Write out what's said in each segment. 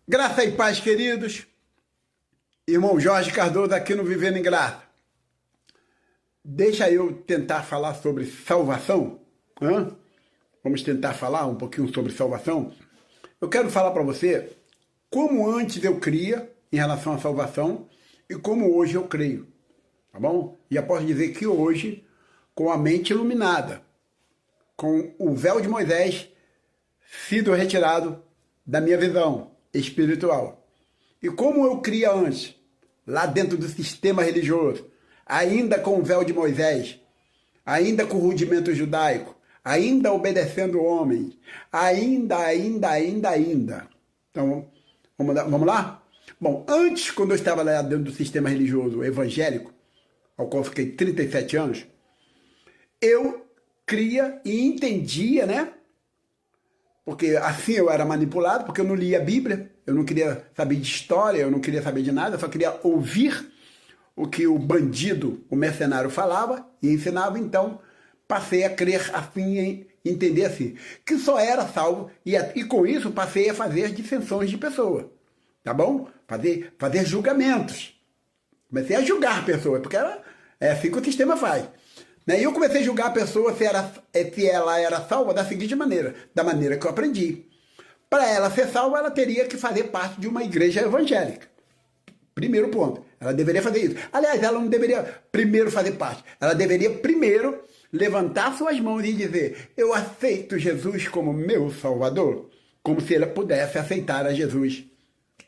Graça e paz, queridos. Irmão Jorge Cardoso aqui no Vivendo em Graça. Deixa eu tentar falar sobre salvação. Vamos tentar falar um pouquinho sobre salvação. Eu quero falar para você como antes eu cria em relação à salvação e como hoje eu creio. Tá bom? E eu posso dizer que hoje, com a mente iluminada, com o véu de Moisés sido retirado da minha visão espiritual. E como eu cria antes, lá dentro do sistema religioso, ainda com o véu de Moisés, ainda com o rudimento judaico, ainda obedecendo homens, ainda. Então, vamos lá? Bom, antes, quando eu estava lá dentro do sistema religioso evangélico, ao qual eu fiquei 37 anos, eu cria e entendia, né? Porque assim eu era manipulado, porque eu não lia a Bíblia, eu não queria saber de história, eu não queria saber de nada, eu só queria ouvir o que o bandido, o mercenário falava e ensinava. Então passei a crer assim, entender assim, que só era salvo e com isso passei a fazer as dissensões de pessoa, tá bom? Fazer julgamentos. Comecei a julgar pessoas, porque é assim que o sistema faz. E eu comecei a julgar a pessoa se ela era salva da seguinte maneira, da maneira que eu aprendi. Para ela ser salva, ela teria que fazer parte de uma igreja evangélica. Primeiro ponto, ela deveria fazer isso. Aliás, ela não deveria primeiro fazer parte, ela deveria primeiro levantar suas mãos e dizer: eu aceito Jesus como meu Salvador, como se ela pudesse aceitar a Jesus,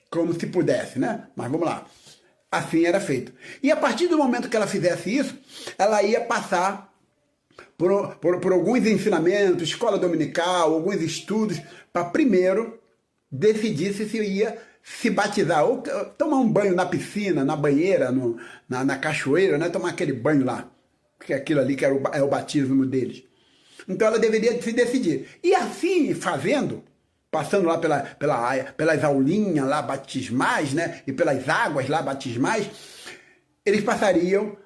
como se pudesse, né? Mas vamos lá. Assim era feito. E a partir do momento que ela fizesse isso, ela ia passar por alguns ensinamentos, escola dominical, alguns estudos, para primeiro decidir se ia se batizar, ou tomar um banho na piscina, na banheira, na cachoeira, né? Tomar aquele banho lá, porque aquilo ali que é o batismo deles. Então ela deveria se decidir. E assim, fazendo, passando lá pelas aulinhas lá batismais, né? E pelas águas lá batismais, eles passariam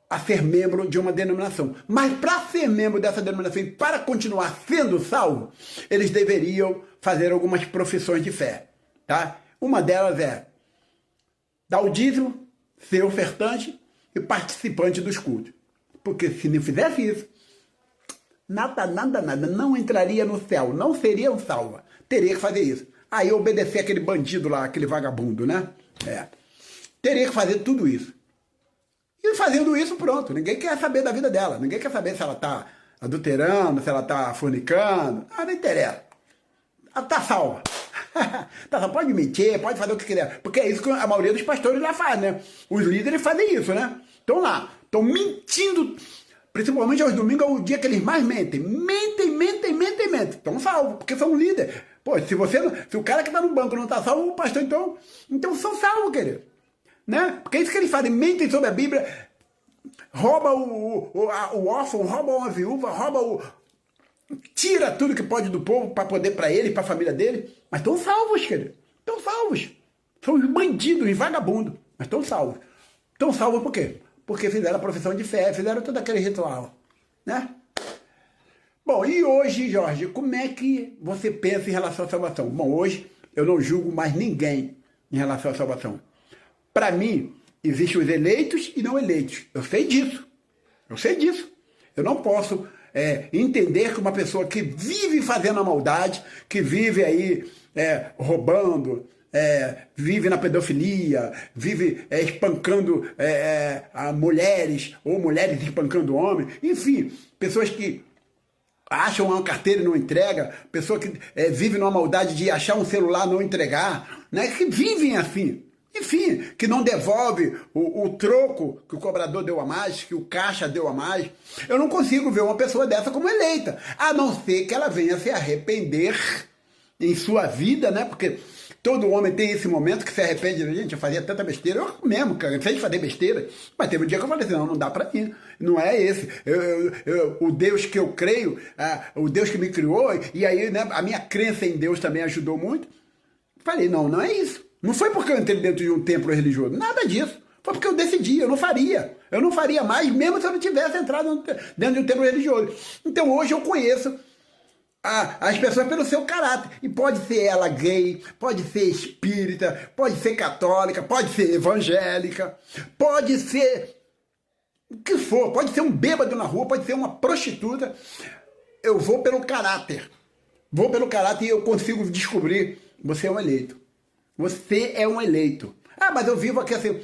a ser membro de uma denominação. Mas para ser membro dessa denominação e para continuar sendo salvo, eles deveriam fazer algumas profissões de fé, tá? Uma delas é dar o dízimo, ser ofertante e participante dos cultos. Porque se não fizesse isso, nada, não entraria no céu, não seria salva. Teria que fazer isso. Aí obedecer aquele bandido lá, aquele vagabundo, né? Teria que fazer tudo isso. E fazendo isso, pronto. Ninguém quer saber da vida dela. Ninguém quer saber se ela tá adulterando, se ela tá fornicando. Não interessa. Ela tá salva. Pode mentir, pode fazer o que quiser. Porque é isso que a maioria dos pastores já faz, né? Os líderes fazem isso, né? Estão lá, estão mentindo. Principalmente aos domingos, é o dia que eles mais mentem. Mentem. Estão salvos, porque são líderes. Pô, se o cara que está no banco não está salvo, o pastor, então são salvos, querido. Né? Porque é isso que eles fazem, mentem sobre a Bíblia, rouba o órfão, rouba uma viúva, tira tudo que pode do povo para poder para ele, para a família dele. Mas estão salvos, querido. Estão salvos. São os bandidos, os vagabundos, mas estão salvos. Estão salvos por quê? Porque fizeram a profissão de fé, fizeram todo aquele ritual, né? Bom, e hoje, Jorge, como é que você pensa em relação à salvação? Bom, hoje eu não julgo mais ninguém em relação à salvação. Para mim, existem os eleitos e não eleitos. Eu sei disso. Eu não posso entender que uma pessoa que vive fazendo a maldade, que vive aí roubando, vive na pedofilia, vive espancando mulheres, ou mulheres espancando homens, enfim, pessoas que acham uma carteira e não entrega, pessoa que vive numa maldade de achar um celular e não entregar, né? Que vivem assim. Enfim, que não devolve o troco que o cobrador deu a mais, que o caixa deu a mais. Eu não consigo ver uma pessoa dessa como eleita, a não ser que ela venha se arrepender em sua vida, né? Porque todo homem tem esse momento que se arrepende. Gente, eu fazia tanta besteira, eu mesmo, cara, eu sei de fazer besteira, mas teve um dia que eu falei assim, não dá pra mim, não é esse. O Deus que eu creio, o Deus que me criou, e aí, né, a minha crença em Deus também ajudou muito. Falei, não é isso. Não foi porque eu entrei dentro de um templo religioso, nada disso. Foi porque eu decidi, eu não faria. Eu não faria mais, mesmo se eu não tivesse entrado dentro de um templo religioso. Então hoje eu conheço as pessoas pelo seu caráter. E pode ser ela gay, pode ser espírita, pode ser católica, pode ser evangélica, pode ser o que for, pode ser um bêbado na rua, pode ser uma prostituta. Eu vou pelo caráter. Vou pelo caráter e eu consigo descobrir. Você é um eleito. Você é um eleito. Ah, mas eu vivo aqui assim.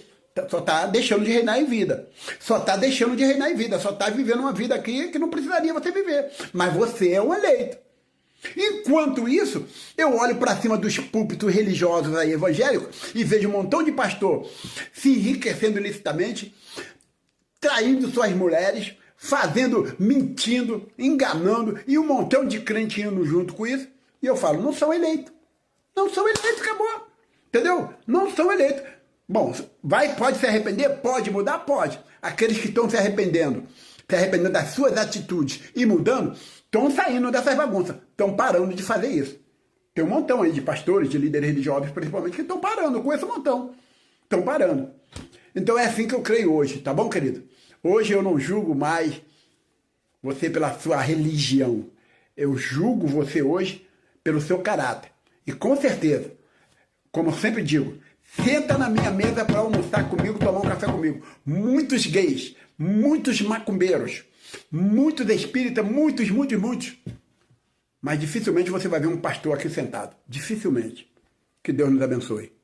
Só está deixando de reinar em vida. Só está deixando de reinar em vida. Só está vivendo uma vida aqui que não precisaria você viver. Mas você é um eleito. Enquanto isso, eu olho para cima dos púlpitos religiosos aí evangélicos e vejo um montão de pastor se enriquecendo ilicitamente, traindo suas mulheres, mentindo, enganando, e um montão de crente indo junto com isso. E eu falo, não são eleitos. Não são eleitos, acabou. Entendeu? Não são eleitos. Bom, pode se arrepender? Pode mudar? Pode. Aqueles que estão se arrependendo das suas atitudes e mudando, estão saindo dessas bagunças, estão parando de fazer isso. Tem um montão aí de pastores, de líderes religiosos, principalmente, que estão parando, eu conheço um montão. Estão parando. Então é assim que eu creio hoje, tá bom, querido? Hoje eu não julgo mais você pela sua religião. Eu julgo você hoje pelo seu caráter. E com certeza, como eu sempre digo, senta na minha mesa para almoçar comigo, tomar um café comigo. Muitos gays, muitos macumbeiros, muitos espíritas, muitos. Mas dificilmente você vai ver um pastor aqui sentado. Dificilmente. Que Deus nos abençoe.